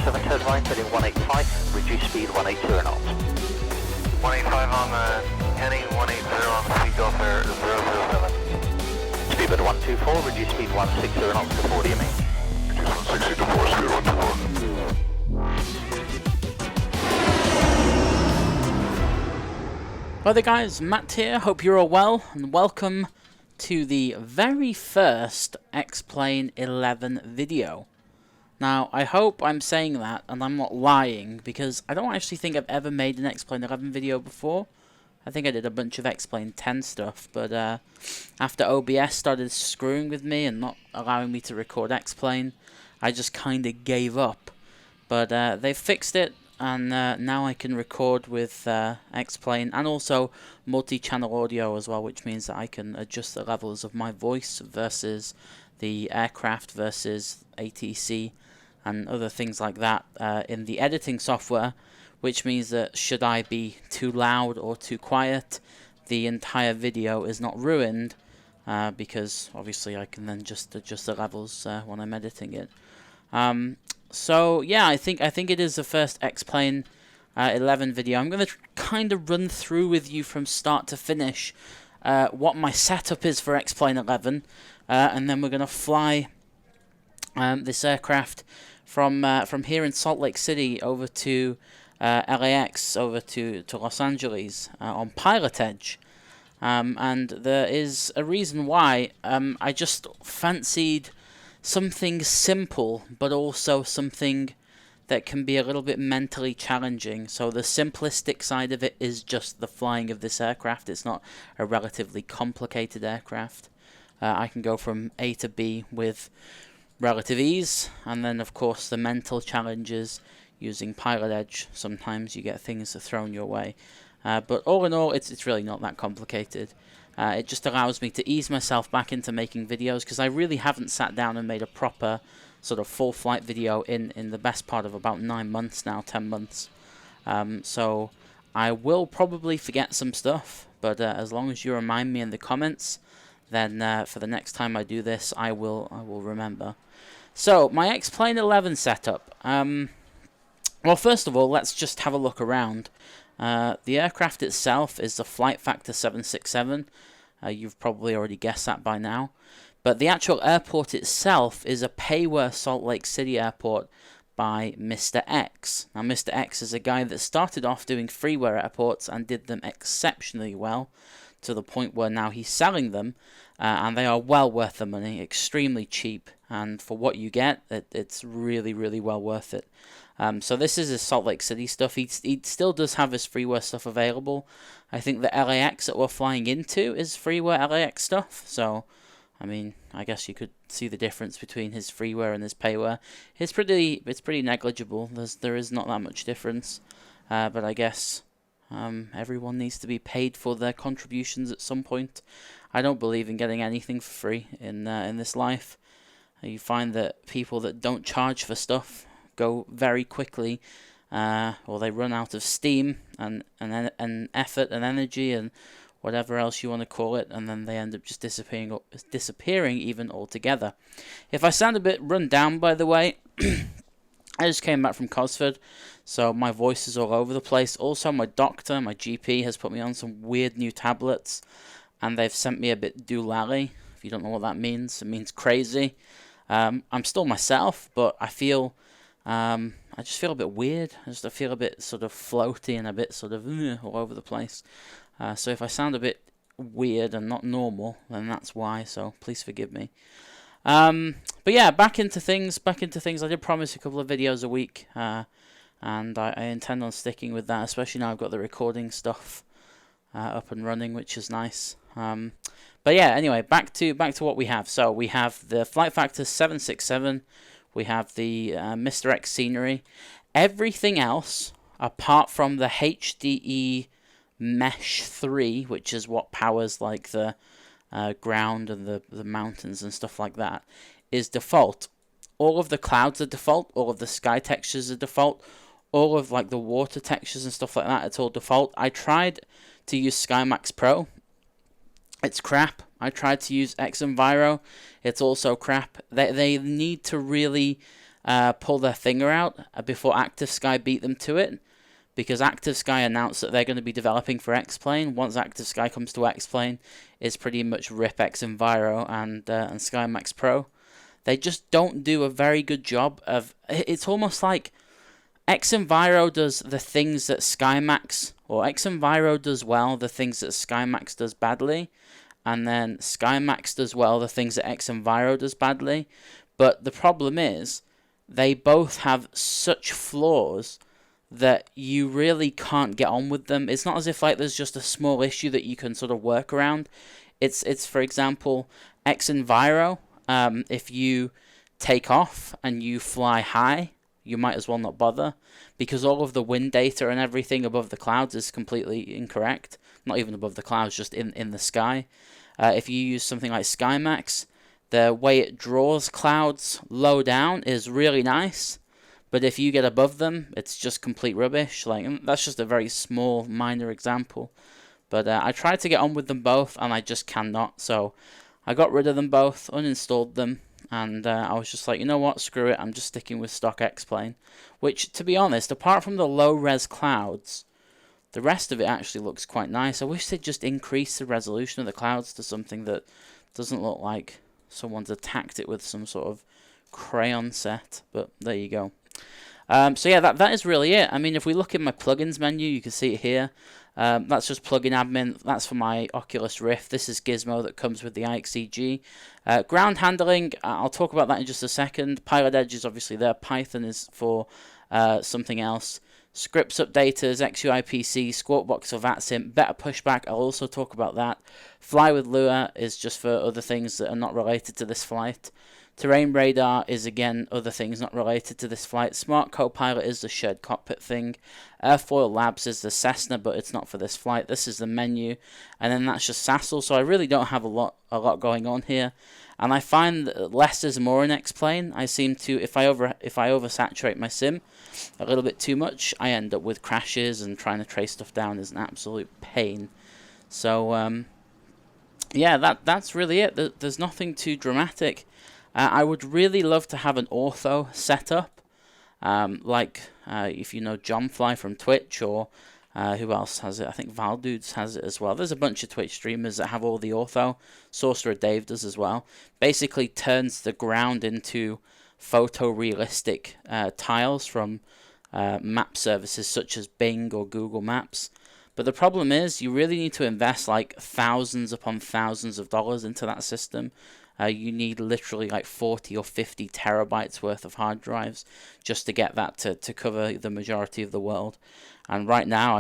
7 turn right, heading 185, reduce speed 180 knots. 185 on the heading, 180 on the Takeoff Air 007. Speedbird 124, reduce speed 160 knots to 40 me. Reduce 160 to 4, speed 124. Hi there guys, Matt here, hope you're all well, and welcome to the very first X-Plane 11 video. Now, I hope I'm saying that and I'm not lying, because I don't actually think I've ever made an X-Plane 11 video before. I think I did a bunch of X-Plane 10 stuff, but after OBS started screwing with me and not allowing me to record X-Plane, I just kinda gave up. But they fixed it, and now I can record with X-Plane and also multi-channel audio as well, which means that I can adjust the levels of my voice versus the aircraft versus ATC and other things like that in the editing software, which means that should I be too loud or too quiet, the entire video is not ruined because obviously I can then just adjust the levels when I'm editing it. So yeah, I think it is the first X-Plane 11 video. I'm going to kind of run through with you from start to finish what my setup is for X-Plane 11, and then we're going to fly this aircraft from here in Salt Lake City over to LAX, over to Los Angeles on PilotEdge. And there is a reason why. I just fancied something simple, but also something that can be a little bit mentally challenging. So the simplistic side of it is just the flying of this aircraft. It's not a relatively complicated aircraft. I can go from A to B with relative ease, and then of course the mental challenges using PilotEdge. Sometimes you get things thrown your way. But all in all, it's really not that complicated. It just allows me to ease myself back into making videos, because I really haven't sat down and made a proper sort of full flight video in the best part of about 9 months now, 10 months. So I will probably forget some stuff, but as long as you remind me in the comments, then for the next time I do this, I will remember. So my X-Plane 11 setup. Well, first of all, let's just have a look around. The aircraft itself is the Flightfactor 767. You've probably already guessed that by now. But the actual airport itself is a pay-where Salt Lake City airport by Mr. X. Now, Mr. X is a guy that started off doing freeware airports and did them exceptionally well, to the point where now he's selling them, and they are well worth the money, extremely cheap, and for what you get, it's really, really well worth it. So this is his Salt Lake City stuff. He still does have his freeware stuff available. I think the LAX that we're flying into is freeware LAX stuff. So, I mean, I guess you could see the difference between his freeware and his payware. It's pretty negligible. There is not that much difference. But I guess everyone needs to be paid for their contributions at some point. I don't believe in getting anything for free in this life. You find that people that don't charge for stuff go very quickly, or they run out of steam and effort and energy and whatever else you want to call it, and then they end up just disappearing even altogether. If I sound a bit run down, by the way, I just came back from Cosford, so my voice is all over the place. Also, my doctor, my GP, has put me on some weird new tablets, and they've sent me a bit doolally. If you don't know what that means, it means crazy. I'm still myself, but I just feel a bit weird. I feel a bit sort of floaty and a bit sort of all over the place. So if I sound a bit weird and not normal, then that's why. So please forgive me. But yeah, back into things. I did promise a couple of videos a week, and I intend on sticking with that. Especially now I've got the recording stuff up and running, which is nice. But yeah, anyway, back to what we have. So we have the Flightfactor 767. We have the Mr. X scenery. Everything else, apart from the HDE Mesh 3, which is what powers like the ground and the mountains and stuff like that, is default. All of the clouds are default. All of the sky textures are default. All of like the water textures and stuff like that, it's all default. I tried to use SkyMax Pro. It's crap. I tried to use XEnviro. It's also crap. They need to really pull their finger out before Active Sky beat them to it, because Active Sky announced that they're going to be developing for X-Plane. Once Active Sky comes to X-Plane, it's pretty much rip X-Enviro and SkyMax Pro. They just don't do a very good job of... It's almost like X-Enviro does the things that SkyMax, or X-Enviro does well the things that SkyMax does badly, and then SkyMax does well the things that X-Enviro does badly. But the problem is, they both have such flaws that you really can't get on with them. It's not as if like there's just a small issue that you can sort of work around. It's for example, X-Enviro, if you take off and you fly high, you might as well not bother, because all of the wind data and everything above the clouds is completely incorrect. Not even above the clouds, just in the sky. If you use something like SkyMax, the way it draws clouds low down is really nice, but if you get above them, it's just complete rubbish. Like, that's just a very small, minor example. But I tried to get on with them both, and I just cannot. So I got rid of them both, uninstalled them, and I was just like, you know what, screw it, I'm just sticking with stock X-Plane. Which, to be honest, apart from the low-res clouds, the rest of it actually looks quite nice. I wish they'd just increase the resolution of the clouds to something that doesn't look like someone's attacked it with some sort of crayon set, but there you go. So yeah, that is really it. I mean, if we look in my plugins menu, you can see it here. That's just plugin admin. That's for my Oculus Rift. This is Gizmo that comes with the IXEG. Ground handling, I'll talk about that in just a second. PilotEdge is obviously there. Python is for something else. Scripts updaters, XUI PC, Squawkbox for VATSIM, better pushback, I'll also talk about that. Fly with Lua is just for other things that are not related to this flight. Terrain radar is again other things not related to this flight. Smart Copilot is the shared cockpit thing. Airfoil Labs is the Cessna, but it's not for this flight. This is the menu, and then that's just Sassel. So I really don't have a lot going on here, and I find that less is more in X-Plane. I seem to, if I oversaturate my sim a little bit too much, I end up with crashes, and trying to trace stuff down is an absolute pain. So yeah, that's really it. There's nothing too dramatic. I would really love to have an ortho setup, like if you know John Fly from Twitch, or who else has it? I think Valdudes has it as well. There's a bunch of Twitch streamers that have all the ortho. Sorcerer Dave does as well. Basically turns the ground into photorealistic tiles from map services such as Bing or Google Maps. But the problem is, you really need to invest like thousands upon thousands of dollars into that system. You need literally like 40 or 50 terabytes worth of hard drives just to get that to cover the majority of the world. And right now,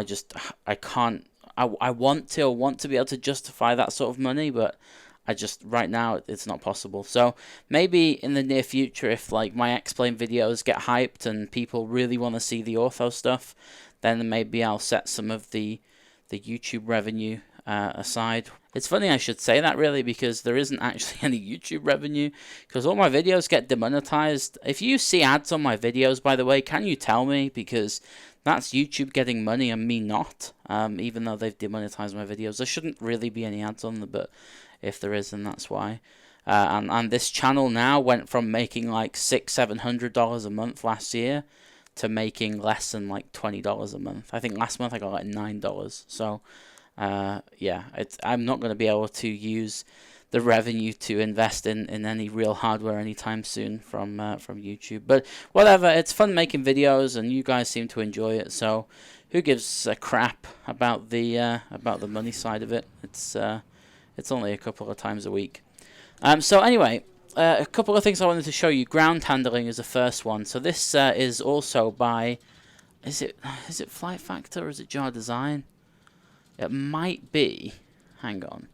I can't. I want to be able to justify that sort of money, but right now it's not possible. So maybe in the near future, if like my X-Plane videos get hyped and people really want to see the ortho stuff, then maybe I'll set some of the YouTube revenue aside. It's funny I should say that, really, because there isn't actually any YouTube revenue, because all my videos get demonetized. If you see ads on my videos, by the way, can you tell me? Because that's YouTube getting money and me not, even though they've demonetized my videos. There shouldn't really be any ads on them, but if there is, then that's why. And this channel now went from making like $600-700 a month last year to making less than like $20 a month. I think last month I got like $9. So yeah, I'm not going to be able to use the revenue to invest in any real hardware anytime soon from YouTube. But whatever, it's fun making videos, and you guys seem to enjoy it. So who gives a crap about the money side of it? It's only a couple of times a week. So anyway, a couple of things I wanted to show you. Ground handling is the first one. So this is also by, is it Flightfactor or is it Jar Design? It might be. Hang on.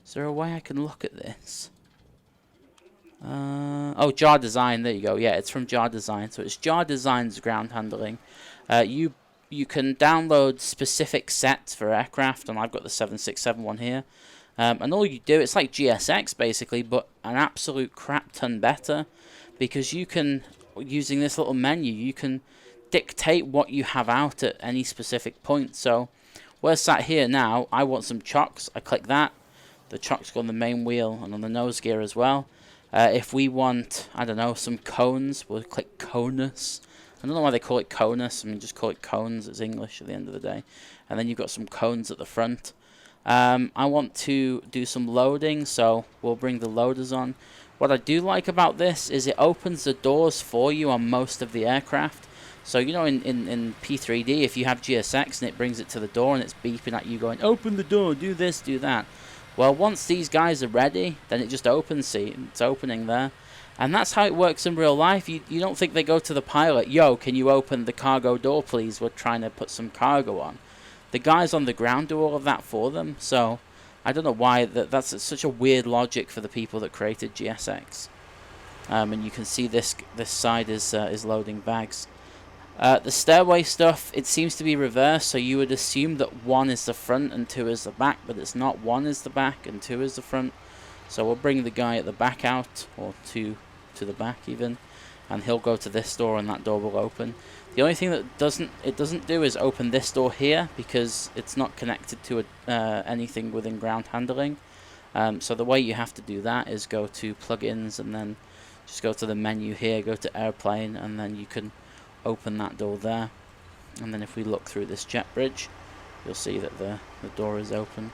Is there a way I can look at this? Oh, Jar Design. There you go. Yeah, it's from Jar Design. So it's Jar Design's ground handling. You can download specific sets for aircraft, and I've got the 767 one here. And all you do, it's like GSX basically, but an absolute crap ton better, because you can, using this little menu, you can dictate what you have out at any specific point. So we're sat here now, I want some chocks, I click that, the chocks go on the main wheel and on the nose gear as well. If we want, I don't know, some cones, we'll click conus. I don't know why they call it conus. I mean, just call it cones. It's English at the end of the day. And then you've got some cones at the front. I want to do some loading, so we'll bring the loaders on. What I do like about this is it opens the doors for you on most of the aircraft. So, you know, in P3D, if you have GSX and it brings it to the door and it's beeping at you going, open the door, do this, do that. Well, once these guys are ready, then it just opens, see, it's opening there. And that's how it works in real life. You don't think they go to the pilot, yo, can you open the cargo door, please? We're trying to put some cargo on. The guys on the ground do all of that for them. So, I don't know why that's such a weird logic for the people that created GSX. And you can see this side is loading bags. The stairway stuff, it seems to be reversed, so you would assume that 1 is the front and 2 is the back, but it's not. 1 is the back and 2 is the front. So we'll bring the guy at the back out, or to the back even, and he'll go to this door and that door will open. The only thing that it doesn't do is open this door here, because it's not connected to anything within ground handling. So the way you have to do that is go to plugins and then just go to the menu here, go to airplane, and then you can open that door there. And then if we look through this jet bridge, you'll see that the door is open.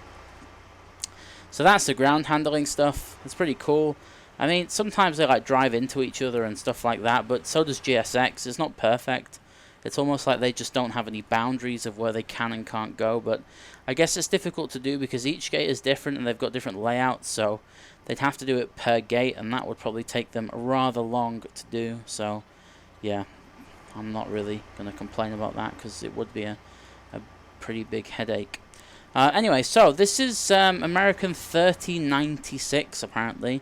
So that's the ground handling stuff. It's pretty cool. I mean, sometimes they like drive into each other and stuff like that, but so does GSX. It's not perfect. It's almost like they just don't have any boundaries of where they can and can't go, but I guess it's difficult to do because each gate is different and they've got different layouts, so they'd have to do it per gate, and that would probably take them rather long to do. So yeah, I'm not really going to complain about that because it would be a pretty big headache. Anyway, so this is American 3096 apparently.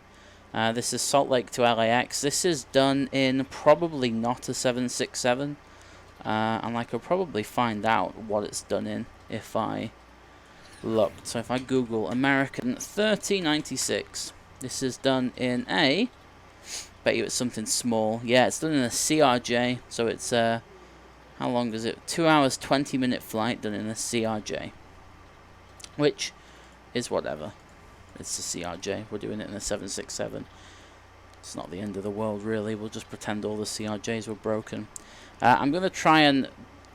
This is Salt Lake to LAX. This is done in probably not a 767. And I could probably find out what it's done in if I looked. So if I Google American 3096, this is done in a, bet you it's something small. Yeah, it's done in a CRJ. So it's, how long is it? 2 hours, 20-minute flight done in a CRJ. Which is whatever. It's a CRJ. We're doing it in a 767. It's not the end of the world, really. We'll just pretend all the CRJs were broken. I'm going to try and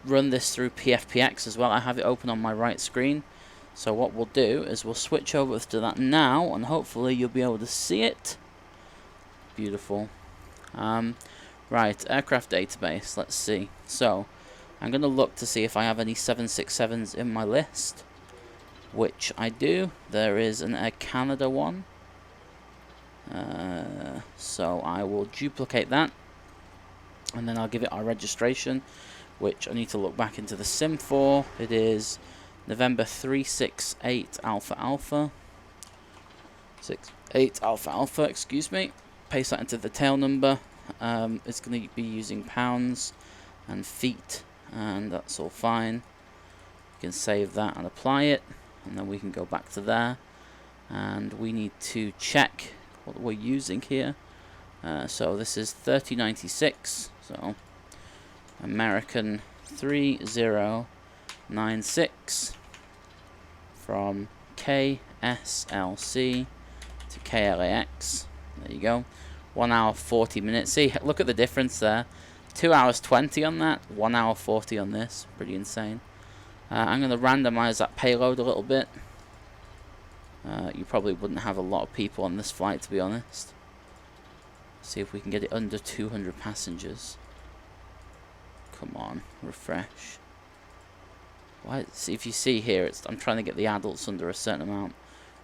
run this through PFPX as well. I have it open on my right screen. So what we'll do is we'll switch over to that now, and hopefully you'll be able to see it. Beautiful. Right, aircraft database. Let's see. So I'm going to look to see if I have any 767s in my list. Which I do. There is an Air Canada one. So I will duplicate that. And then I'll give it our registration. Which I need to look back into the sim for. It is November 368 Alpha Alpha. 68 Alpha Alpha, excuse me. Paste that into the tail number. It's going to be using pounds and feet. And that's all fine. You can save that and apply it. And then we can go back to there, and we need to check what we're using here. So this is 3096, so American 3096 from KSLC to KLAX. There you go. 1 hour 40 minutes. See, look at the difference there. 2 hours 20 on that, 1 hour 40 on this. Pretty insane. I'm going to randomize that payload a little bit. You probably wouldn't have a lot of people on this flight, to be honest. See if we can get it under 200 passengers. Come on, refresh. Why? See, if you see here, I'm trying to get the adults under a certain amount,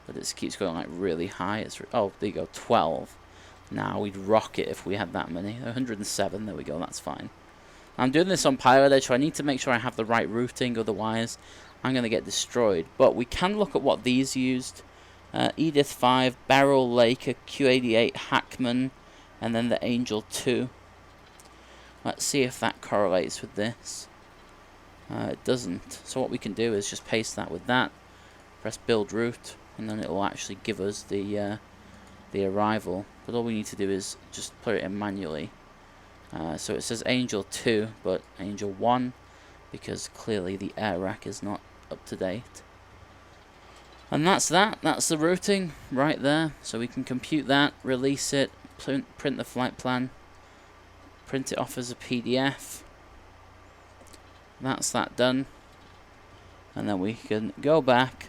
but it keeps going like really high. Oh, there you go, 12. Now we'd rock it if we had that many. 107. There we go. That's fine. I'm doing this on PilotEdge, so I need to make sure I have the right routing, otherwise I'm going to get destroyed. But we can look at what these used. Edith 5, Beryl Laker, Q88, Hackman, and then the Angel 2. Let's see if that correlates with this. It doesn't. So what we can do is just paste that with that, press build route, and then it will actually give us the arrival. But all we need to do is just put it in manually. So it says Angel 2, but Angel 1, because clearly the air rack is not up to date. And that's that. That's the routing right there. So we can compute that, release it, print the flight plan, print it off as a PDF. That's that done. And then we can go back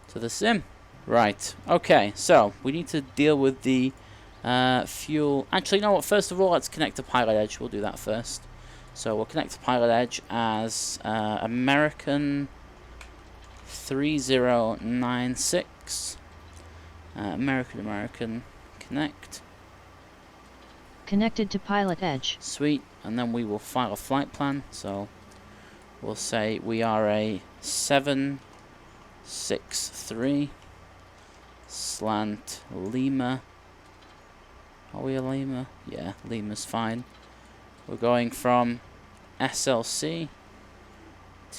to the sim. Right, okay, so we need to deal with the fuel. Actually, you know what, first of all, let's connect to PilotEdge. We'll do that first. So we'll connect to PilotEdge as American 3096. American, connect. Connected to PilotEdge. Sweet, and then we will file a flight plan. So we'll say we are a 763 slant Lima. Are we a Lima? Yeah, Lima's fine. We're going from SLC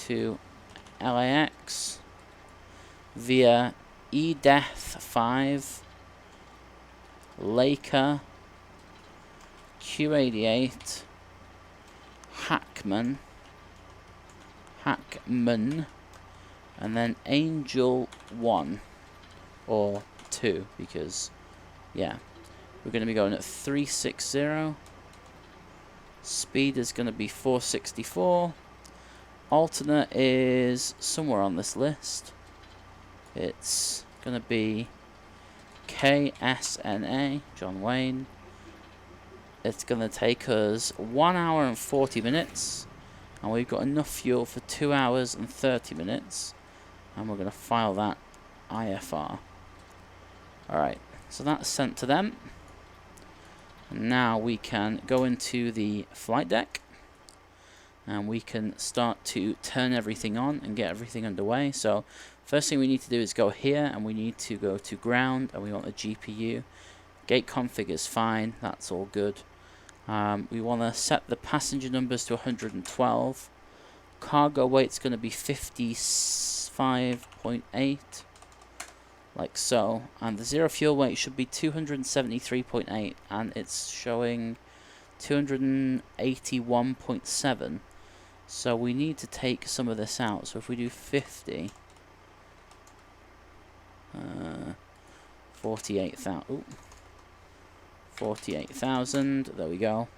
to LAX via EDETH 5, Laker, Q88, Hackman, and then Angel 1 or 2, because yeah, we're going to be going at 360. Speed is going to be 464. Alternate is somewhere on this list. It's going to be KSNA, John Wayne. It's going to take us 1 hour and 40 minutes. And we've got enough fuel for 2 hours and 30 minutes. And we're going to file that IFR. Alright, so that's sent to them. And now we can go into the flight deck. And we can start to turn everything on and get everything underway. So first thing we need to do is go here, and we need to go to ground, and we want the GPU. Gate config is fine, that's all good. We want to set the passenger numbers to 112. Cargo weight's going to be 55.8, like so. And the zero fuel weight should be 273.8, and it's showing 281.7. So we need to take some of this out. So if we do 50, 48,000, there we go.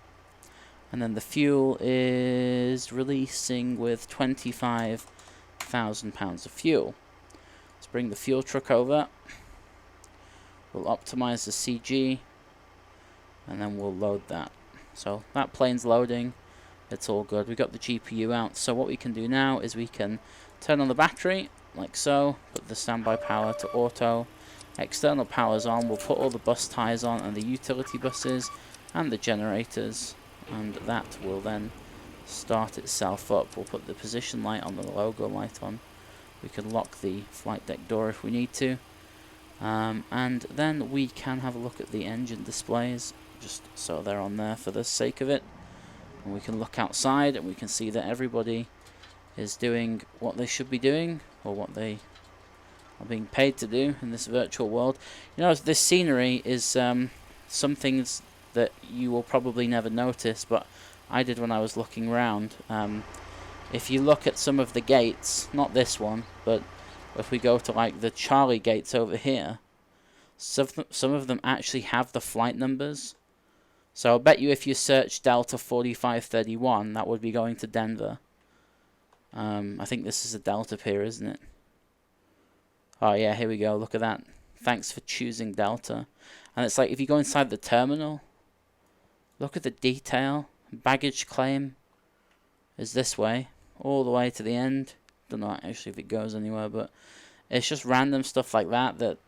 And then the fuel is releasing with 25,000 pounds of fuel. Let's bring the fuel truck over. We'll optimize the CG, and then we'll load that. So that plane's loading. It's all good. We got the GPU out. So what we can do now is we can turn on the battery, like so. Put the standby power to auto. External power's on. We'll put all the bus ties on, and the utility buses, and the generators. And that will then start itself up. We'll put the position light on, the logo light on. We can lock the flight deck door if we need to. And then we can have a look at the engine displays, just so they're on there for the sake of it. And we can look outside, and we can see that everybody is doing what they should be doing, or what they are being paid to do in this virtual world. You know, this scenery is some things that you will probably never notice, but I did when I was looking around. If you look at some of the gates, not this one, but if we go to like the Charlie gates over here, some of them actually have the flight numbers. So I'll bet you if you search Delta 4531, that would be going to Denver. I think this is a Delta pier, isn't it? Oh yeah, here we go, look at that. Thanks for choosing Delta. And it's like, if you go inside the terminal, look at the detail. Baggage claim is this way, all the way to the end. Don't know actually if it goes anywhere, but it's just random stuff like that that,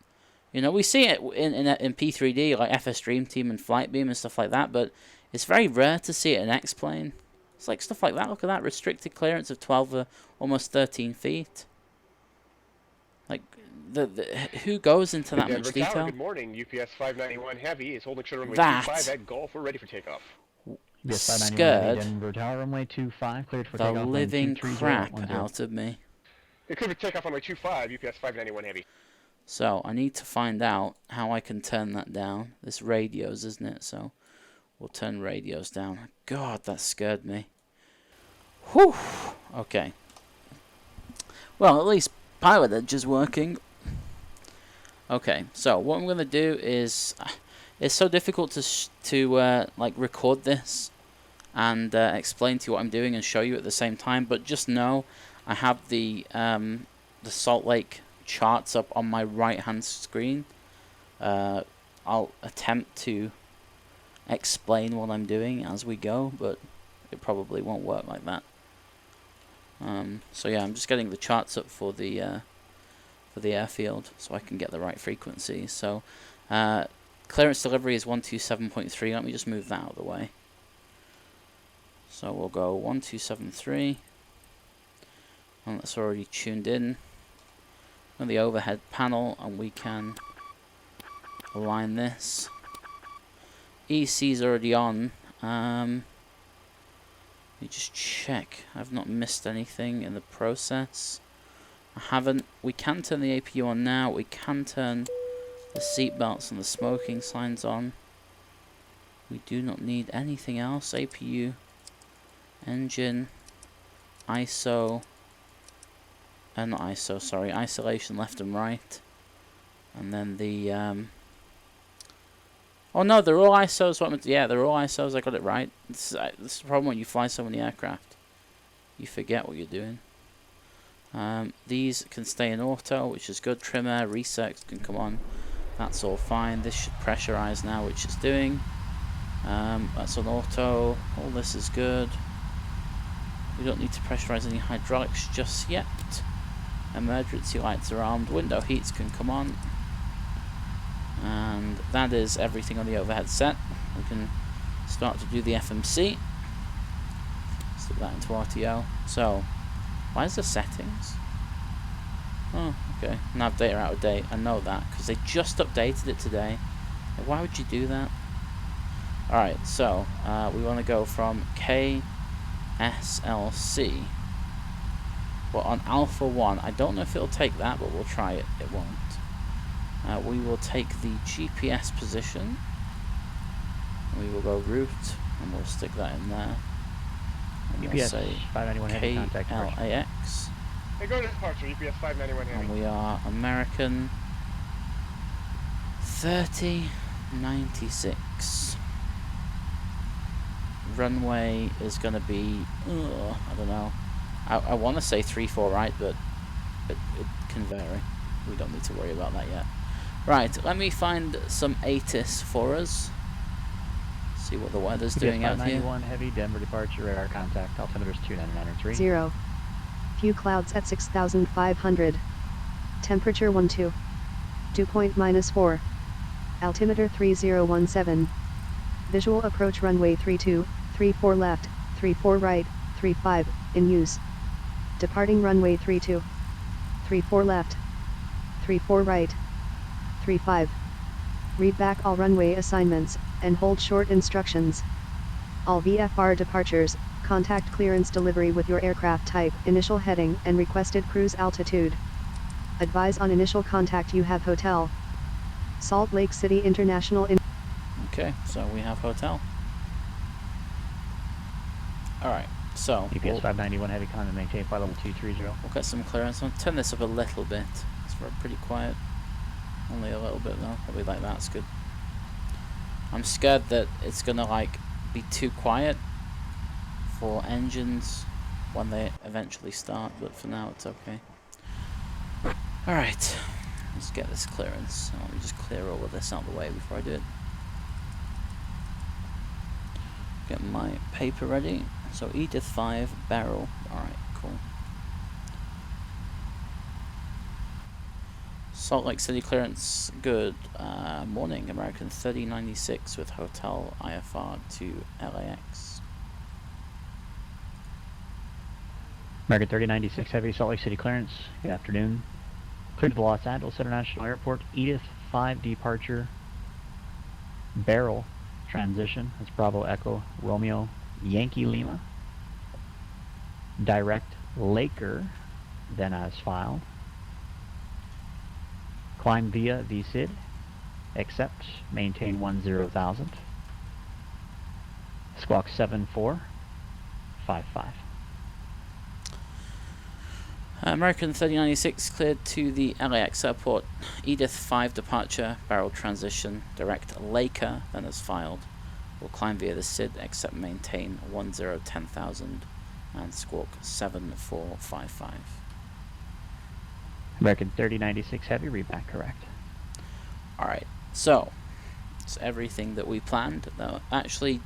you know, we see it in P3D, like FS Dream Team and Flightbeam and stuff like that, but it's very rare to see it in X-Plane. It's like stuff like that. Look at that, restricted clearance of 12, almost 13 feet. Like, who goes into that much detail? Tower, good morning. UPS 591 Heavy is holding short runway That 25 at Gulf. We're ready for takeoff. Scared Denver Tower, runway 25, cleared for the takeoff. living crap out of me. It could be takeoff on runway 25, UPS 591 Heavy. So I need to find out how I can turn that down. This radios, isn't it? So we'll turn radios down. God, that scared me. Whew. Okay. Well, at least PilotEdge is working. Okay, so what I'm going to do is, It's so difficult to like record this and explain to you what I'm doing and show you at the same time. But just know I have the Salt Lake charts up on my right hand screen. I'll attempt to explain what I'm doing as we go, but it probably won't work like that. So yeah, I'm just getting the charts up for the airfield so I can get the right frequency. So clearance delivery is 127.3. Let me just move that out of the way. So we'll go 1273, and that's already tuned in on the overhead panel, and we can align this. EC is already on. Let me just check. I've not missed anything in the process. I haven't. We can turn the APU on now. We can turn the seat belts and the smoking signs on. We do not need anything else. APU, engine, ISO, not ISO, sorry, isolation left and right. And then the, oh no, they're all ISOs. Yeah, they're all ISOs. I got it right. This is the problem when you fly so many aircraft. You forget what you're doing. These can stay in auto, which is good. Trimmer, reset can come on. That's all fine. This should pressurize now, which it's doing. That's on auto. All this is good. We don't need to pressurize any hydraulics just yet. Emergency lights are armed. Window heats can come on. And that is everything on the overhead set. We can start to do the FMC. Stick that into RTO. So, why is the settings? Oh, okay. Nav data out of date. I know that because they just updated it today. Why would you do that? Alright, so we want to go from KSLC. But on Alpha 1, I don't know if it'll take that, but we'll try it. It won't. We will take the GPS position. We will go route, and we'll stick that in there. And we'll UPS say 591 heavy contact. KLAX. Hey, go to departure, UPS 591 heavy. And we are American 3096. Runway is going to be, I don't know. I want to say 3-4 right, but it can vary. We don't need to worry about that yet. Right, let me find some ATIS for us. See what the weather's doing out here. 591 heavy, Denver departure, radar contact, altimeter is 2993. 0. Few clouds at 6,500. Temperature 12. Dew point -4. Altimeter 3017. Visual approach runway 32, 34 left, 34 right, 35, in use. Departing runway 32. 34 left. 34 right. 35. Read back all runway assignments, and hold short instructions. All VFR departures, contact clearance delivery with your aircraft type, initial heading, and requested cruise altitude. Advise on initial contact you have hotel. Salt Lake City International Okay, so we have hotel. Alright, so UPS 591 heavy con and maintain flight level 230. we'll get some clearance. I'll turn this up a little bit. It's pretty quiet. Only a little bit though. Probably like that's good. I'm scared that it's gonna like be too quiet for engines when they eventually start, but for now it's okay. Alright, let's get this clearance. Let me just clear all of this out of the way before I do it. Get my paper ready. So Edith 5 barrel. Alright, cool. Salt Lake City clearance, good. Morning, American 3096 with hotel IFR to LAX. American 3096 heavy, Salt Lake City clearance. Good afternoon. Cleared to Los Angeles International Airport. Edith 5 departure. Barrel transition. That's Bravo Echo Romeo Yankee Lima. Direct Laker, then as filed. Climb via VSID. Accept. Maintain 10,000. Squawk 7455. American 3096 cleared to the LAX airport. Edith 5 departure, barrel transition, direct Laker, then as filed. Will climb via the SID, except maintain 1010,000 and squawk 7455. American 3096 Heavy, read back correct. Alright, so it's everything that we planned. Now, actually,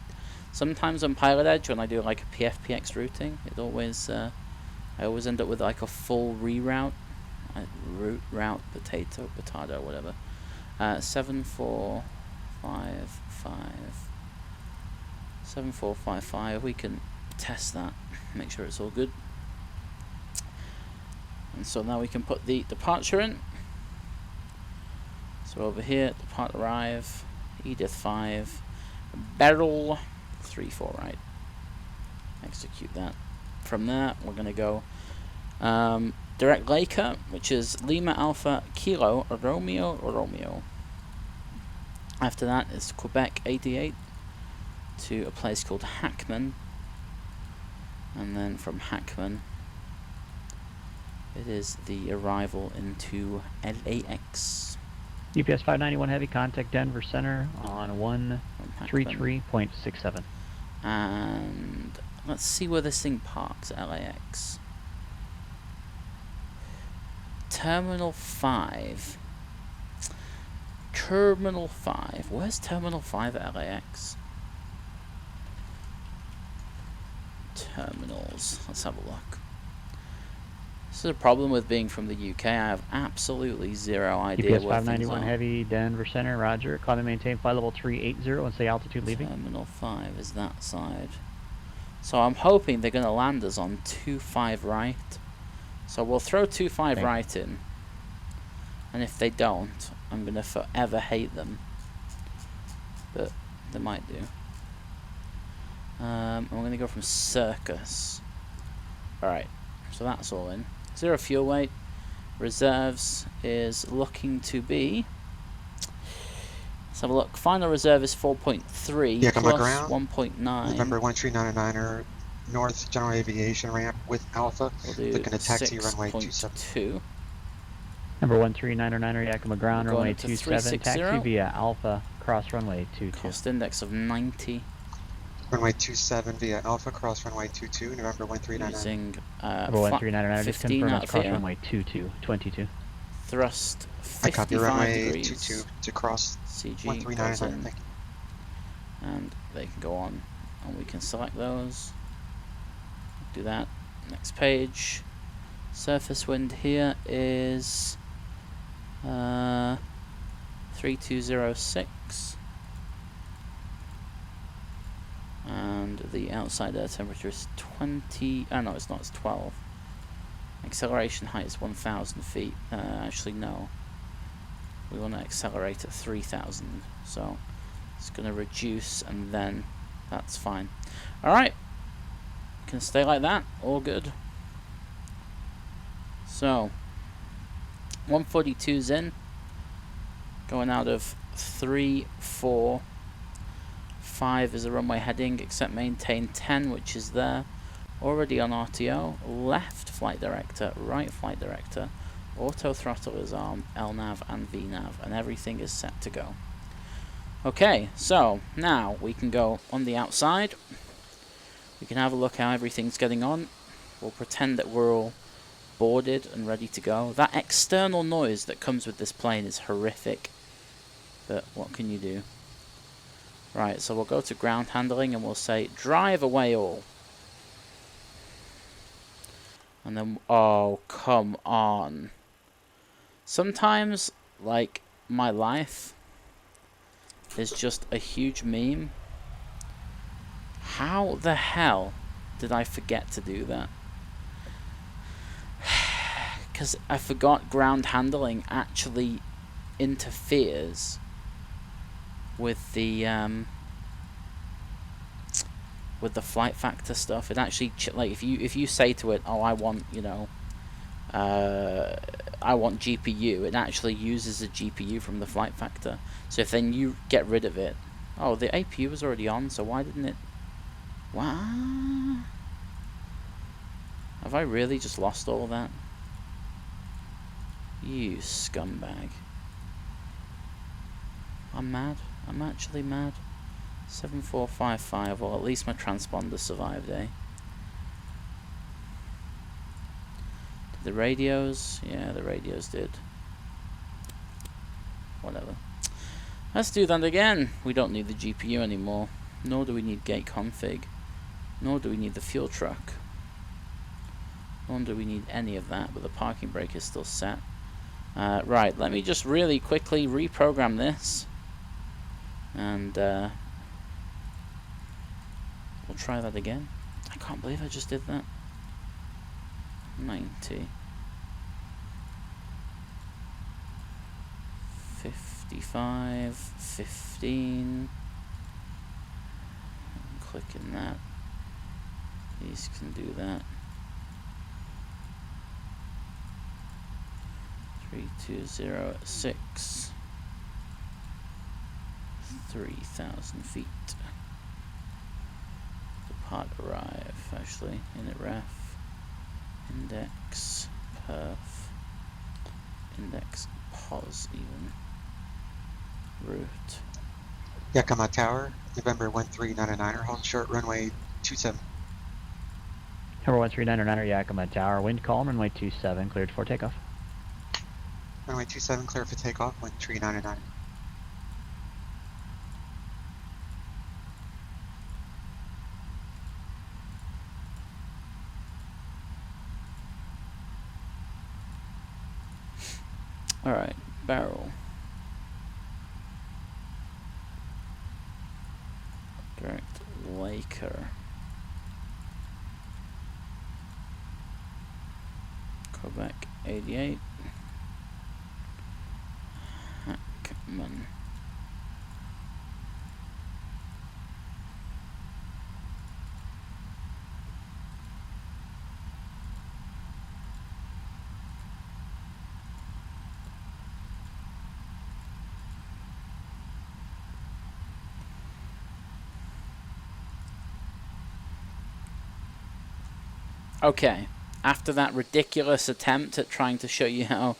sometimes on PilotEdge, when I do like a PFPX routing, it always I always end up with like a full reroute, route, potato, whatever. 7455. We can test that, make sure it's all good. And so now we can put the departure in. So over here, depart arrive, Edith 5, barrel 34 right. Execute that. From there, we're going to go direct Laker, which is Lima Alpha Kilo Romeo. After that is Quebec 88 to a place called Hackman, and then from Hackman it is the arrival into LAX. UPS 591 Heavy, contact Denver Center on 133.67. And let's see where this thing parks at LAX. Terminal 5. Terminal 5. Where's Terminal 5 at LAX? Terminals. Let's have a look. This is a problem with being from the UK. I have absolutely zero idea UPS where 591 things are. Heavy, Denver Center, roger. Climb and maintain flight level 380 and say altitude leaving. Terminal 5 is that side. So I'm hoping they're going to land us on 25 right. So we'll throw 25 okay. right in. And if they don't, I'm going to forever hate them. But they might do. I'm going to go from Circus. Alright, so that's all in. 0 fuel weight. Reserves is looking to be... Let's have a look. Final reserve is 4.3 Yeah, plus ground. 1.9. November 1399er, North General Aviation ramp with Alpha. We'll do Looking to taxi runway 27. 6.2. Number 13909er, Yakima ground, We're going runway up to 27, 360. taxi via Alpha, cross runway 22. Cost index of 90. Runway 27 via Alpha, cross runway 22, November 1399. Using Number 13909er, just 15 confirm out it's of cross here. runway 22. Thrust I copy 55 runway degrees. 22 to cross CG 139. goes in, Thank you. and they can go on, and we can select those. Do that. Next page. Surface wind here is 3206, and the outside air temperature is 20. Oh no, it's not. It's 12. Acceleration height is 1,000 feet. Actually, no. We want to accelerate at 3,000, so it's going to reduce, and then that's fine. All right, can stay like that. All good. So 142's in, going out of 3, 4, 5 is the runway heading, except maintain 10, which is there. Already on RTO, left flight director, right flight director, auto throttle is on, LNAV and VNAV, and everything is set to go. Okay, so now we can go on the outside. We can have a look how everything's getting on. We'll pretend that we're all boarded and ready to go. That external noise that comes with this plane is horrific, but what can you do? Right, so we'll go to ground handling and we'll say drive away all. And then, oh, come on. Sometimes, like, my life is just a huge meme. How the hell did I forget to do that? Because I forgot ground handling actually interferes with the Flightfactor stuff. It actually like if you say to it, oh, I want, you know, I want GPU, it actually uses a GPU from the Flightfactor. So if then you get rid of it, oh, the APU was already on, so why didn't it? What? Have I really just lost all of that? You scumbag. I'm mad. I'm actually mad. 7455, well at least my transponder survived, eh? Did the radios? Yeah, the radios did. Whatever. Let's do that again. We don't need the GPU anymore. Nor do we need gate config. Nor do we need the fuel truck. Nor do we need any of that, but the parking brake is still set. Right, let me just really quickly reprogram this. And we'll try that again. I can't believe I just did that. 90. 55. 15. I'm clicking that. These can do that. 3206. 3,000 feet. Depart arrive, actually, init ref, index, perf, index, pos even, route. Yakima Tower, November 1399er, holding short runway 27. Number 1399er, Yakima Tower, wind calm, runway 27, cleared for takeoff. Runway 27, clear for takeoff, 1399. Alright, barrel. Direct Laker. Quebec 88. Hackman. Okay, after that ridiculous attempt at trying to show you how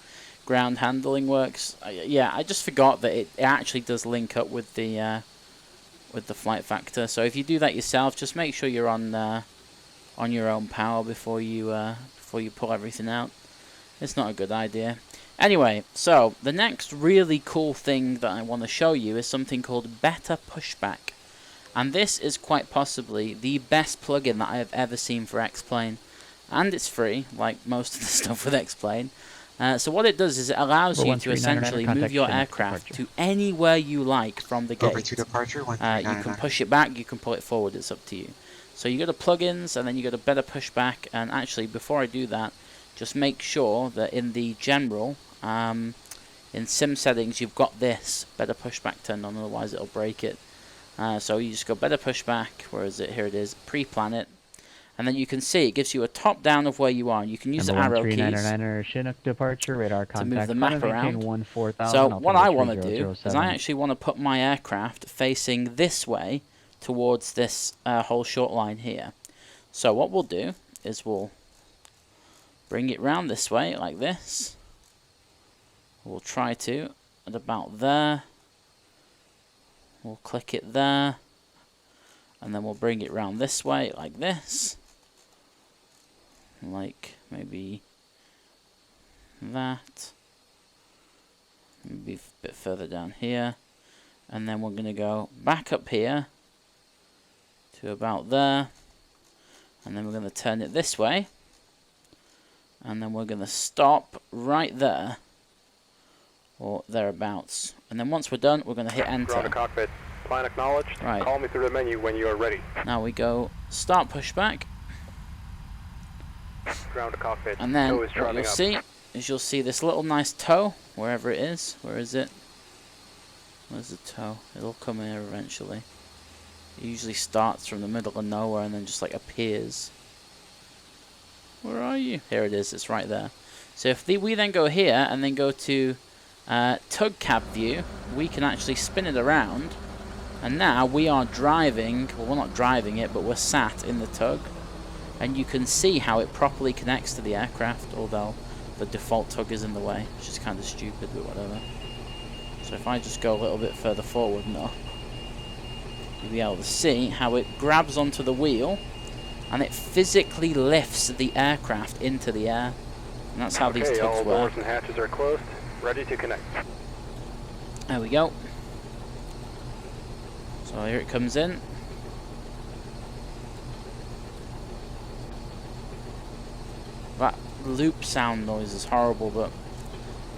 ground handling works, yeah, I just forgot that it actually does link up with the Flightfactor. So if you do that yourself, just make sure you're on your own power before you pull everything out. It's not a good idea. Anyway, so the next really cool thing that I want to show you is something called Better Pushback, and this is quite possibly the best plugin that I have ever seen for X-Plane. And it's free, like most of the stuff with X-Plane. So what it does is it allows you to essentially move your aircraft to anywhere you like from the gate. Over to departure, You can push it back, you can pull it forward, it's up to you. So you go to plugins, and then you go to Better Pushback. And actually, before I do that, just make sure that in the general, in sim settings, you've got this Better Pushback turned on, otherwise it'll break it. So you just go Better Pushback, where is it? Here it is, pre-plan it. And then you can see it gives you a top down of where you are. And you can use the arrow keys Chinook departure, radar to move the map around. 14,000, so what I want to do is I actually want to put my aircraft facing this way towards this whole short line here. So what we'll do is we'll bring it round this way like this. We'll try to at about there. We'll click it there. And then we'll bring it round this way like this. Like maybe that. Maybe a bit further down here. And then we're going to go back up here to about there. And then we're going to turn it this way. And then we're going to stop right there. Or thereabouts. And then once we're done, we're going to hit enter. Ground to cockpit. Plan acknowledged. Right. Call me through the menu when you are ready. Now we go start pushback. Ground to cockpit. And then Toe is what you'll driving up. see is you'll see this little nice toe, wherever it is. Where is it? Where's the toe? It'll come here eventually. It usually starts from the middle of nowhere and then just like appears. Where are you? Here it is, it's right there. So if we then go here and then go to tug cab view, we can actually spin it around. And now we are driving, well we're not driving it, but we're sat in the tug. And you can see how it properly connects to the aircraft, although the default tug is in the way, which is kind of stupid, but whatever. So if I just go a little bit further forward and up, you'll be able to see how it grabs onto the wheel and it physically lifts the aircraft into the air. And that's how these Okay, tugs all work. doors and hatches are closed. Ready to connect. There we go. So here it comes in. That loop sound noise is horrible, but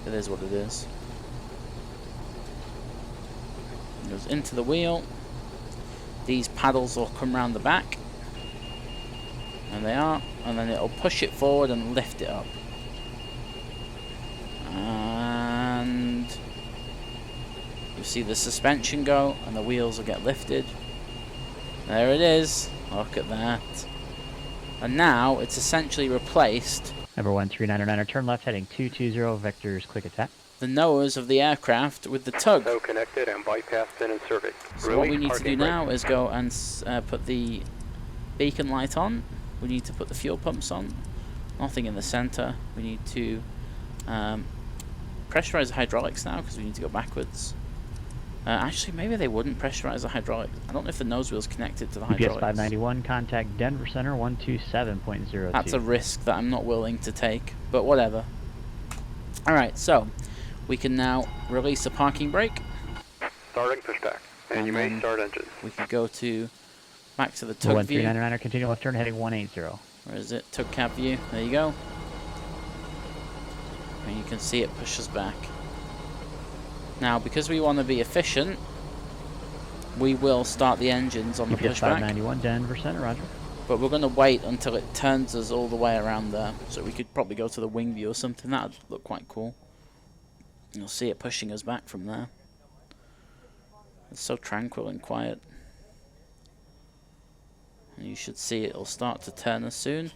it is what it is. It goes into the wheel. These paddles will come round the back. And they are. And then it'll push it forward and lift it up. And you'll see the suspension go and the wheels will get lifted. There it is. Look at that. And now it's essentially replaced Number 1399, turn left heading 220 vectors, click attack. the nose of the aircraft with the tug. So connected and bypass pin and survey. So what we need to do now is go and put the beacon light on. We need to put the fuel pumps on. Nothing in the center. We need to pressurize the hydraulics now because we need to go backwards. Actually, maybe they wouldn't pressurize the hydraulics. I don't know if the nose wheel's connected to the hydraulics. UPS 591, contact Denver Center 127.02. That's a risk that I'm not willing to take, but whatever. Alright, so we can now release a parking brake. Starting pushback. And you may start engines. We can go to back to the tug view. 1399, continue left turn heading 180. Where is it? Tug cab view. There you go. And you can see it pushes back. Now, because we want to be efficient, we will start the engines on the UPS pushback. 591, Denver Center, roger. But we're going to wait until it turns us all the way around there. So we could probably go to the wing view or something. That would look quite cool. You'll see it pushing us back from there. It's so tranquil and quiet. And you should see it'll start to turn us soon.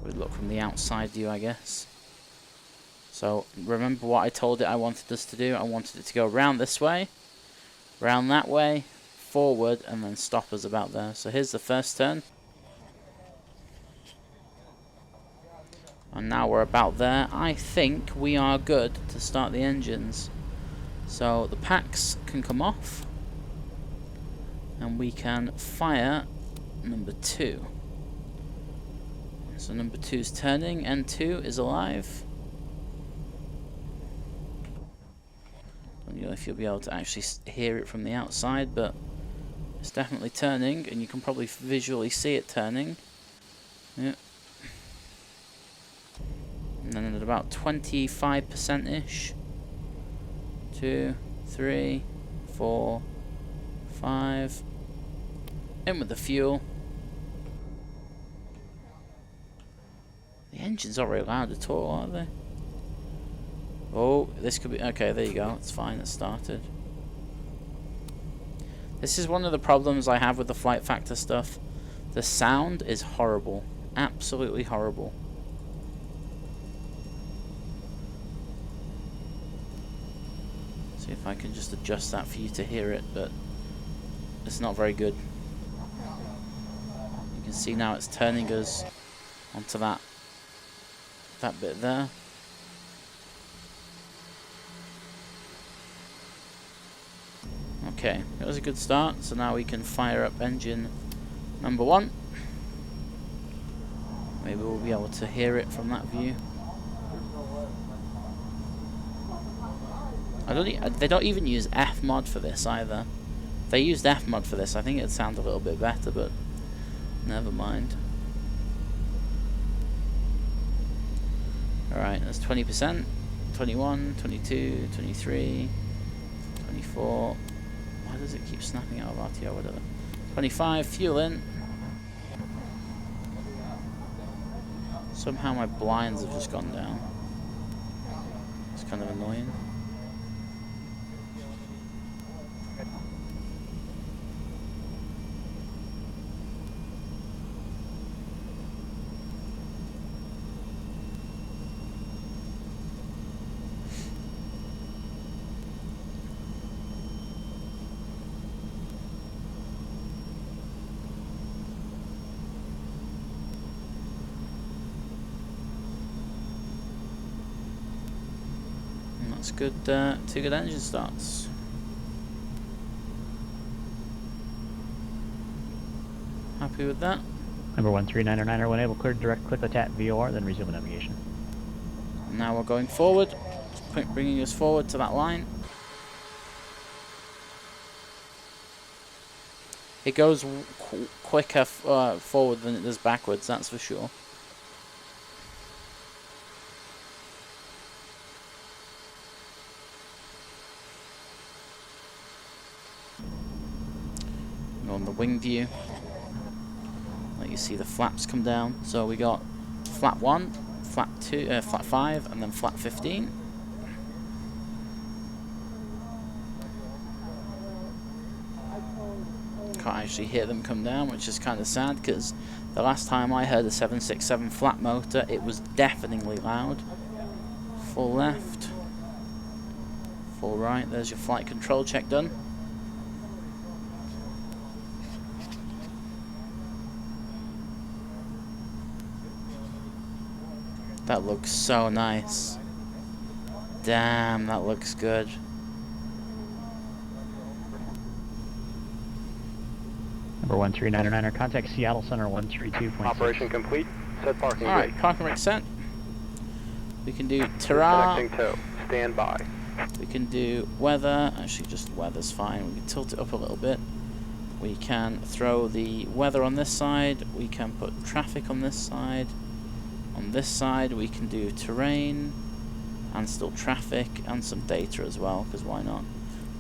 We look from the outside view, I guess. So remember what I told it I wanted us to do? I wanted it to go round this way, round that way, forward, and then stop us about there. So here's the first turn. And now we're about there. I think we are good to start the engines. So the packs can come off. And we can fire number 2. So number 2 is turning, N2 is alive. I don't know if you'll be able to actually hear it from the outside, but it's definitely turning, and you can probably visually see it turning. Yep. And then at about 25%-ish. 2, 3, 4, 5. In with the fuel. The engines aren't very loud at all, are they? Oh, this could be... Okay, there you go. It's fine. It started. This is one of the problems I have with the Flightfactor stuff. The sound is horrible. Absolutely horrible. See if I can just adjust that for you to hear it, but it's not very good. You can see now it's turning us onto that bit there. Okay, that was a good start. So now we can fire up engine number 1. Maybe we'll be able to hear it from that view. They don't even use Fmod for this either. If they used Fmod for this, I think it'd sound a little bit better, but never mind. Alright, that's 20%, 21, 22, 23, 24. Why does it keep snapping out of RTO? Whatever. 25, fuel in. Somehow my blinds have just gone down. It's kind of annoying. That's good. 2 good engine starts. Happy with that. Number 13909, when able, clear direct click attack VOR, then resume navigation. Now we're going forward, bringing us forward to that line. It goes quicker forward than it does backwards, that's for sure. On the wing view, let you see the flaps come down. So we got flap 1, flap 2, flap 5, and then flap 15. Can't actually hear them come down, which is kind of sad, because the last time I heard a 767 flat motor, it was deafeningly loud. Full left, full right. There's your flight control check done. That looks so nice. Damn, that looks good. Number 13909, contact Seattle Center 132.6. Operation complete. Set parking Alright, brake. parking brake set. We can do Terra. Connecting tow. Stand by. We can do weather. Actually, just weather's fine. We can tilt it up a little bit. We can throw the weather on this side. We can put traffic on this side. On this side, we can do terrain and still traffic and some data as well, because why not?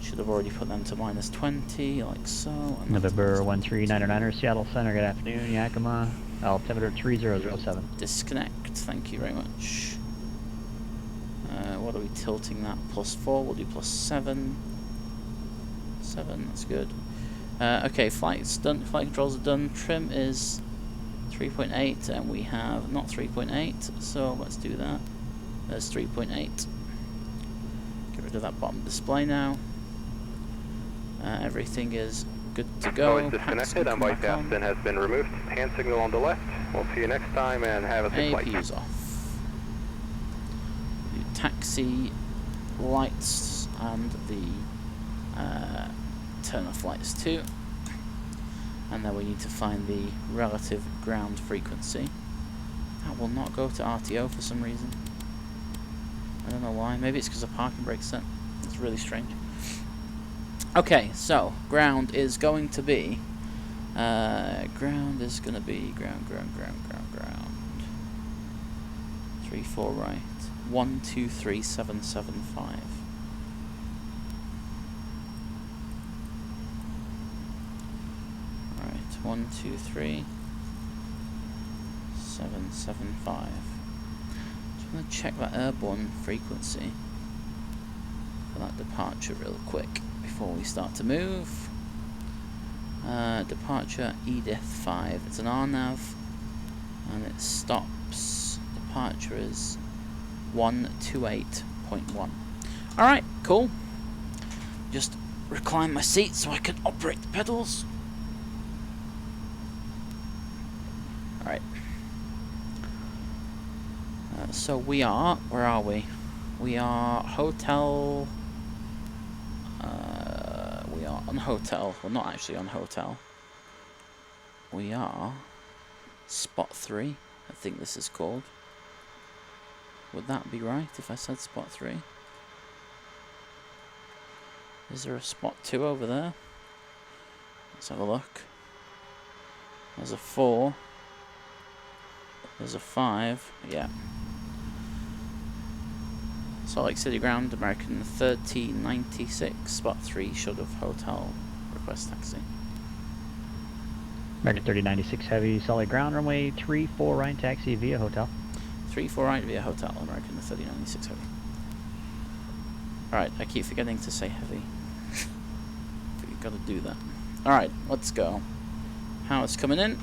Should have already put them to -20, like so. And November 13909, Seattle Center, good afternoon, Yakima, altimeter 3007. Disconnect, thank you very much. What are we tilting that? +4, we'll do +7. 7, that's good. Okay, flight's done, flight controls are done. Trim is 3.8, and we have not 3.8, so let's do that. There's 3.8. Get rid of that bottom display now. Everything is good to go. Noise disconnected and bypass bin has been removed. Hand signal on the left. We'll see you next time and have a safe flight. APU's off. Do taxi lights and the turn off lights too. And then we need to find the relative ground frequency. That will not go to RTO for some reason. I don't know why. Maybe it's because of parking brake set. It's really strange. Okay, so ground is going to be ground. 3-4 right. 123775. Alright, 123775. Just want to check that airborne frequency for that departure real quick before we start to move. Departure Edith 5. It's an RNAV and it stops. Departure is 128.1. Alright, cool. Just recline my seat so I can operate the pedals. Alright. So we are, where are we? We are hotel. We are on hotel. Well, not actually on hotel. We are spot 3. I think this is called. Would that be right if I said spot 3? Is there a spot 2 over there? Let's have a look. There's a 4. There's a 5. Yeah. Salt Lake City ground, American 3096, spot 3, should have hotel, request taxi. American 3096 heavy, Salt Lake ground, runway 34 right, taxi via hotel. 34 right via hotel, American 3096 heavy. Alright, I keep forgetting to say heavy. But you gotta do that. Alright, let's go. How it's coming in.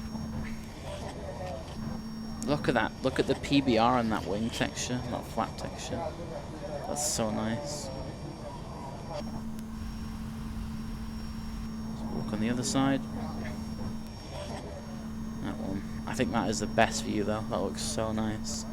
Look at that. Look at the PBR on that wing texture, that flap texture. That's so nice. Look on the other side. That one. I think that is the best view though. That looks so nice.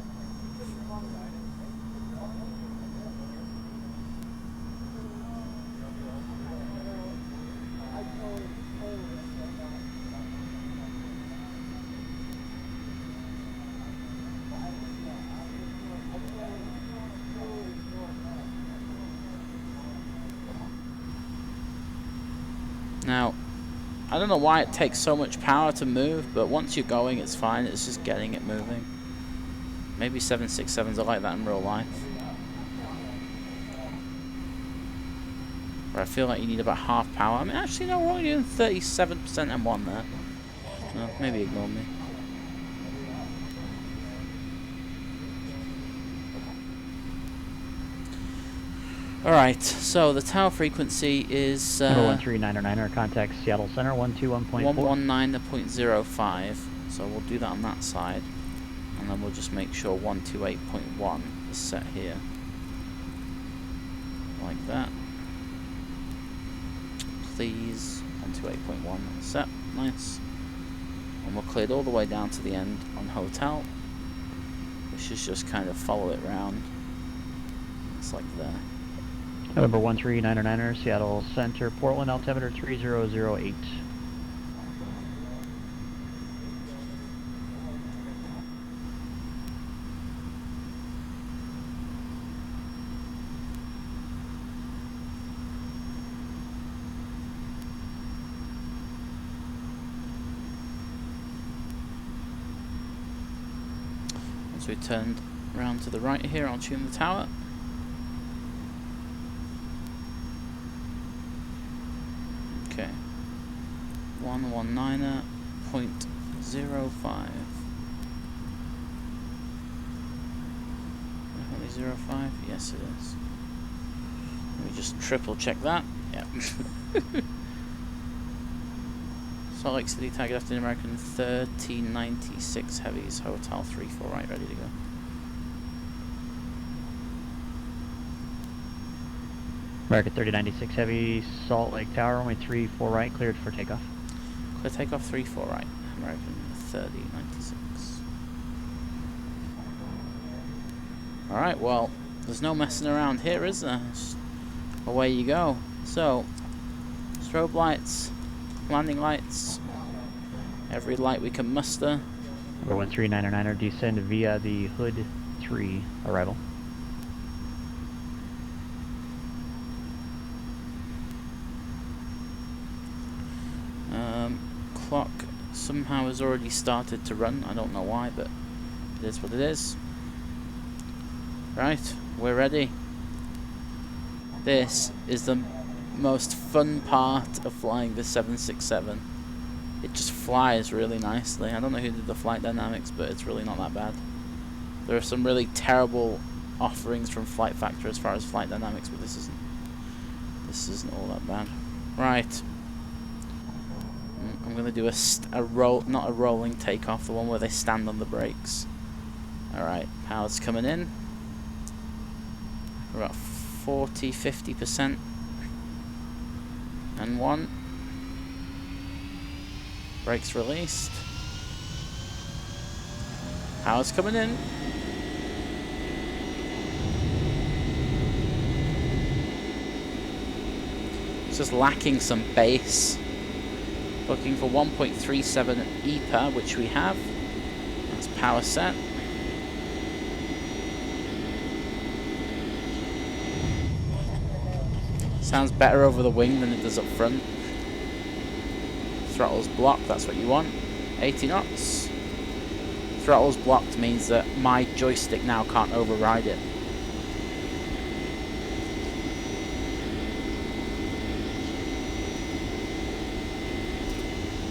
Now, I don't know why it takes so much power to move, but once you're going, it's fine. It's just getting it moving. Maybe 767s are like that in real life. But I feel like you need about half power. I mean, actually, no, we're only doing 37% M1 there. No, maybe ignore me. Alright, so the tower frequency is... Number 13909er, contact Seattle Center, 121.4. 119.05. So we'll do that on that side. And then we'll just make sure 128.1 is set here. Like that. Please, 128.1 set. Nice. And we're cleared all the way down to the end on hotel. Which is just kind of follow it round. It's like there. Number 13909er, Seattle Center, Portland, altimeter 3008. Once we turned round to the right here, I'll tune the tower. Okay, 119.05. Definitely 05. Yes, it is. Let me just triple check that. Yep. Salt Lake City, target after American 1396 heavies, hotel 34 right, ready to go. American 3096 Heavy, Salt Lake Tower, only 34 right, cleared for takeoff. Clear takeoff 34 right, American 3096. Alright, well, there's no messing around here, is there? Just away you go. So, strobe lights, landing lights, every light we can muster. Number 13909er, descend via the Hood 3 arrival. Clock somehow has already started to run. I don't know why, but it is what it is. Right, we're ready. This is the most fun part of flying the 767. It just flies really nicely. I don't know who did the flight dynamics, but it's really not that bad. There are some really terrible offerings from Flightfactor as far as flight dynamics, but this isn't all that bad. Right. I'm gonna do not a rolling takeoff, the one where they stand on the brakes. Alright, power's coming in. We're about 40-50%. And one. Brakes released. Power's coming in. It's just lacking some bass. Looking for 1.37 EPA, which we have. That's power set. Sounds better over the wing than it does up front. Throttle's blocked, that's what you want. 80 knots. Throttle's blocked means that my joystick now can't override it.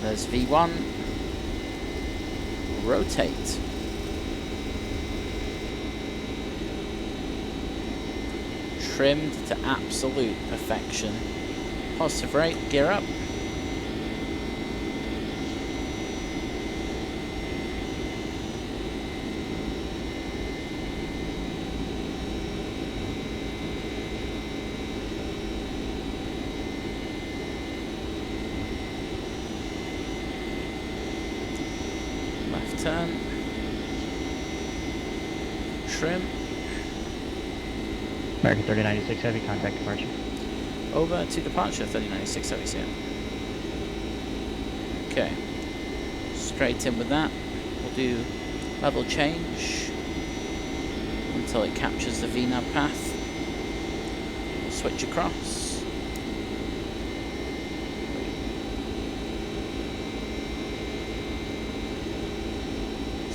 There's V1. Rotate. Trimmed to absolute perfection. Positive rate, gear up. Turn, trim, American 3096 Heavy, contact departure. over to departure, 3096 Heavy CM. Okay, straight in with that. We'll do level change until it captures the VNAV path. We'll switch across.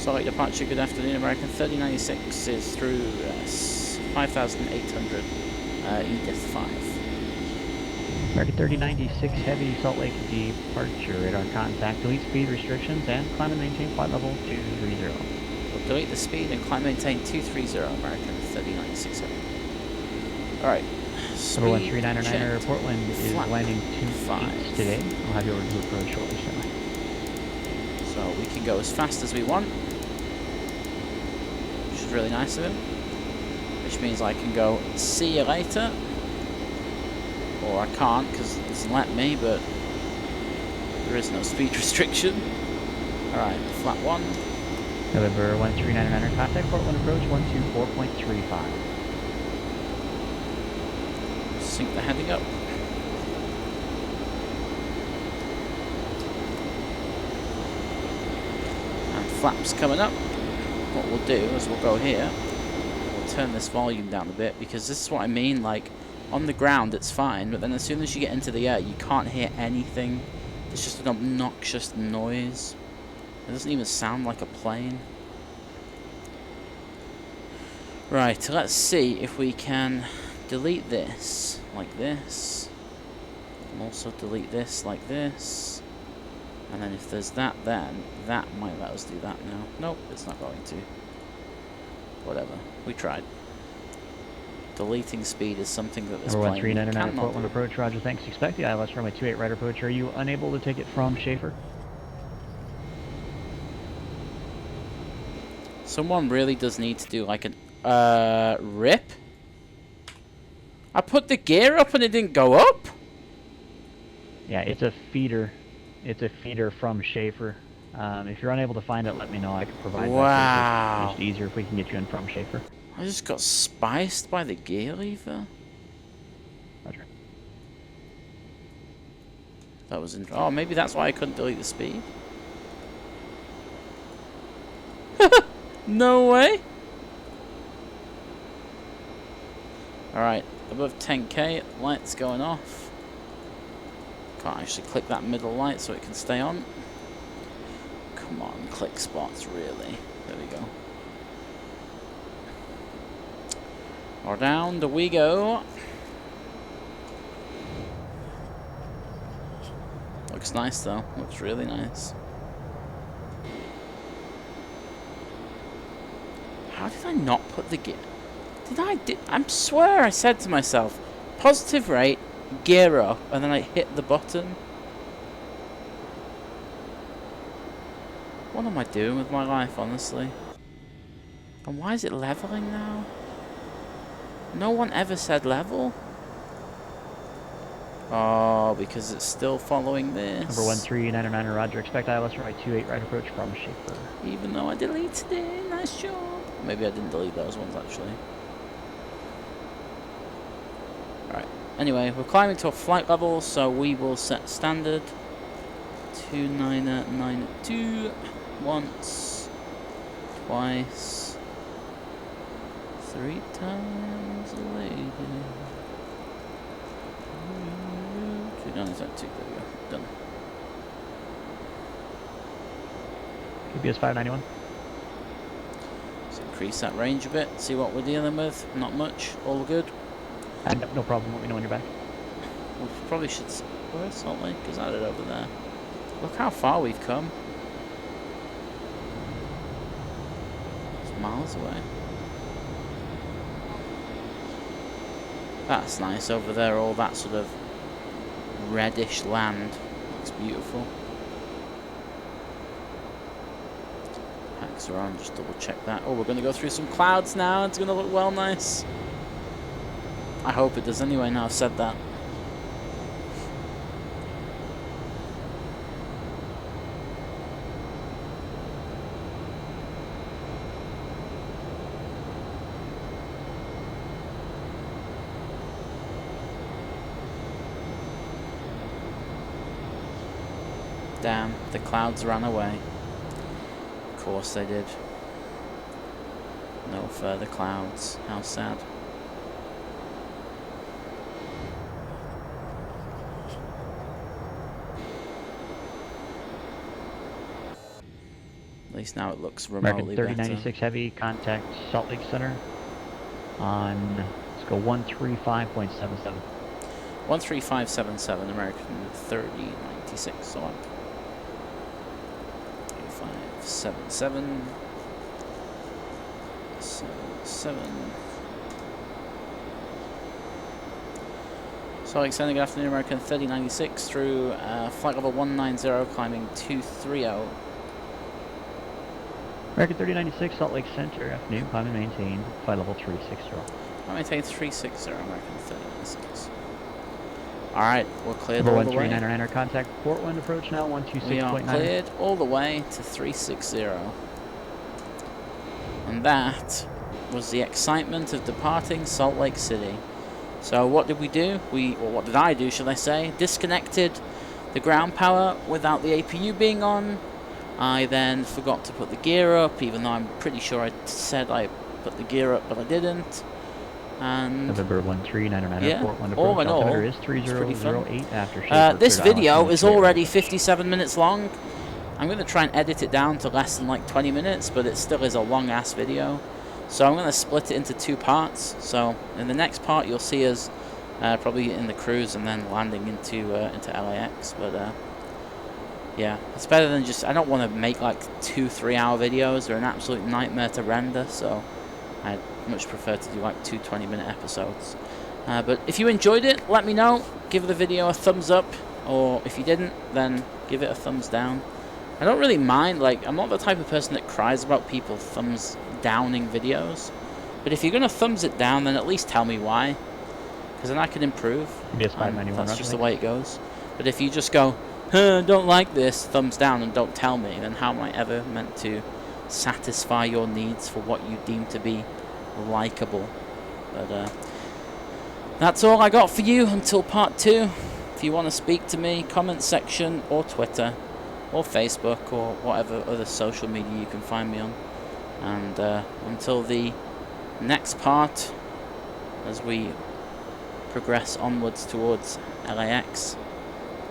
Sorry, departure, good afternoon, American 3096 is through 5,800, Edith 5. American 3096 Heavy, Salt Lake departure, radar contact, delete speed restrictions, and climb and maintain flight level 230. We'll delete the speed and climb and maintain 230, American 3096 Heavy. Alright, Number speed 1399er, checked. Portland is Flat landing 5. 28 today. I'll have you over to approach shortly, sir. So we can go as fast as we want, which is really nice of him. Which means I can go, see you later. Or I can't because it doesn't let me, but there is no speed restriction. Alright, flat 1. November 1399er, contact Portland approach 124.35. Sync the heading up. And flaps coming up. What we'll do is we'll go here. We'll turn this volume down a bit because this is what I mean, like on the ground it's fine, but then as soon as you get into the air you can't hear anything. It's just an obnoxious noise. It doesn't even sound like a plane. Right, let's see if we can delete this like this. And also delete this like this. And then if there's that, then that might let us do that now. Nope, it's not going to. Whatever, we tried. Deleting speed is something that this Number plane 1399 cannot Portland do. approach, roger, thanks. Expect the ILS runway 28 right approach. Are you unable to take it from Schaefer? Someone really does need to do like an rip. I put the gear up and it didn't go up. Yeah, it's a feeder. It's a feeder from Schaefer. If you're unable to find it, let me know. I can provide that. Wow. It's just easier if we can get you in from Schaefer. I just got spiced by the gear lever. Roger. That was in. Oh, maybe that's why I couldn't delete the speed. No way. Alright, above 10k, lights going off. Can't actually click that middle light so it can stay on. Come on, click spots, really. There we go. Around we go. Looks nice though, looks really nice. How did I not put the gear? I swear I said to myself, positive rate, gear up, and then I hit the button. What am I doing with my life, honestly? And why is it leveling now? No one ever said level. Oh, because it's still following this. Number 1399er, roger, expect ILS runway 28 right approach from Schaefer. Even though I deleted it, nice job. Maybe I didn't delete those ones actually. Alright, anyway, we're climbing to a flight level, so we will set standard 2992 once, twice, 3 times later. 2992, there we go, done. KBS 591. Let's increase that range a bit, see what we're dealing with. Not much, all good. No problem, let me know when you're back. We probably should. Where's Salt Lake? Is that it over there? Look how far we've come. It's miles away. That's nice over there, all that sort of reddish land. Looks beautiful. Packs are on, just double check that. Oh, we're going to go through some clouds now. It's going to look well nice. I hope it does anyway, now I've said that. Damn, the clouds ran away. Of course they did. No further clouds. How sad. least now it looks American remotely 3096 Heavy, contact Salt Lake Center on, let's go 135.77. 13577, American 3096, so up. 3577. 77. So extending good afternoon, American 3096 through flight level 190, climbing 230. American 3096 Salt Lake Center, afternoon, climb and maintain, flight level 360. I maintain 360, American 3096. Alright, we're cleared Number all the way. 1399, contact Portland, approach now, 126.9. We are cleared all the way to 360. And that was the excitement of departing Salt Lake City. So what did we do? Or what did I do, should I say? Disconnected the ground power without the APU being on. I then forgot to put the gear up, even though I'm pretty sure I said I put the gear up, but I didn't. And November 1399, yeah, Portland, all in all, altimeter is it's pretty fun. 3008 after This video is already 57 minutes long. I'm going to try and edit it down to less than like 20 minutes, but it still is a long-ass video. So I'm going to split it into 2 parts. So in the next part, you'll see us probably in the cruise and then landing into LAX. But yeah, it's better than just... I don't want to make like 2-3 hour videos. They're an absolute nightmare to render, so I'd much prefer to do like 2 20-minute episodes. But if you enjoyed it, let me know. Give the video a thumbs up, or if you didn't, then give it a thumbs down. I don't really mind, like, I'm not the type of person that cries about people thumbs downing videos. But if you're going to thumbs it down, then at least tell me why. Because then I can improve. That's just the way it goes. But if you just go, don't like this, thumbs down, and don't tell me, then how am I ever meant to satisfy your needs for what you deem to be likable? But that's all I got for you until part 2. If you want to speak to me, comment section or Twitter or Facebook or whatever other social media you can find me on. And until the next part, as we progress onwards towards LAX,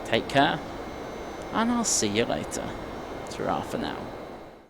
take care, and I'll see you later. Ta-ra for now.